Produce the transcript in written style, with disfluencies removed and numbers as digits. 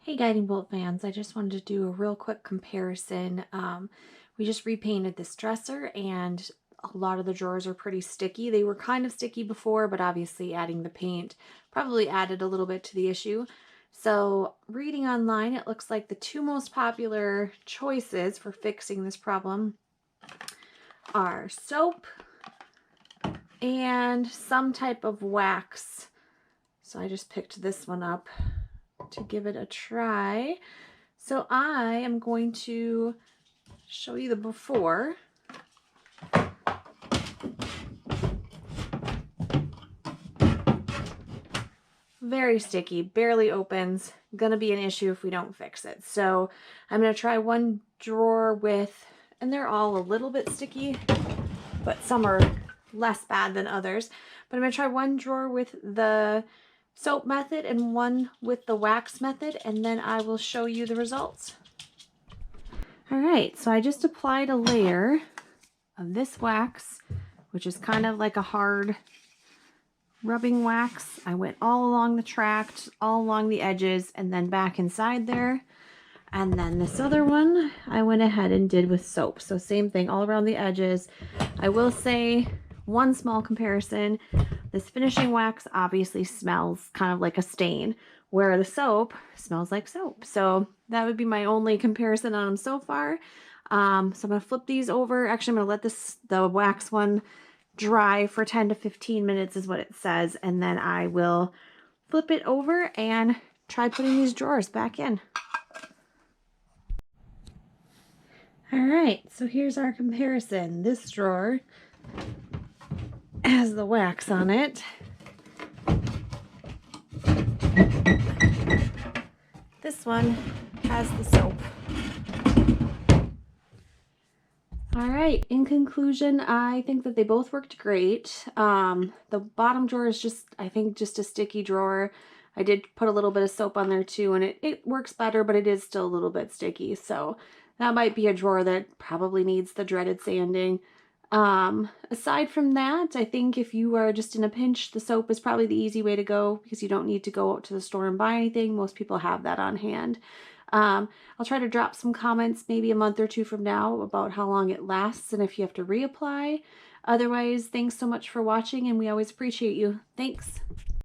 Hey Guiding Bolt fans, I just wanted to do a real quick comparison. We just repainted this dresser and a lot of the drawers are pretty sticky. They were kind of sticky before, but obviously adding the paint probably added a little bit to the issue. So reading online, it looks like the two most popular choices for fixing this problem are soap and some type of wax. So I just picked this one up to give it a try. So I am going to show you the before. Very sticky, barely opens, gonna be an issue if we don't fix it. So I'm gonna try one drawer with, and they're all a little bit sticky, but some are less bad than others. But I'm gonna try one drawer with the soap method and one with the wax method, and then I will show you the results. All right, so I just applied a layer of this wax, which is kind of like a hard rubbing wax. I went all along the tract, all along the edges, and then back inside there. And then this other one, I went ahead and did with soap. So same thing, all around the edges. I will say one small comparison. This finishing wax obviously smells kind of like a stain, where the soap smells like soap. So that would be my only comparison on them so far. So I'm going to flip these over. Actually, I'm going to let the wax one dry for 10 to 15 minutes is what it says. And then I will flip it over and try putting these drawers back in. All right, so here's our comparison. This drawer has the wax on it. This one has the soap. All right, in conclusion, I think that they both worked great. The bottom drawer is just, I think, just a sticky drawer. I did put a little bit of soap on there too, and it works better, but it is still a little bit sticky. So that might be a drawer that probably needs the dreaded sanding. Aside from that, I think if you are just in a pinch, the soap is probably the easy way to go because you don't need to go out to the store and buy anything. Most people have that on hand. I'll try to drop some comments maybe a month or two from now about how long it lasts and if you have to reapply. Otherwise, thanks so much for watching and we always appreciate you. Thanks.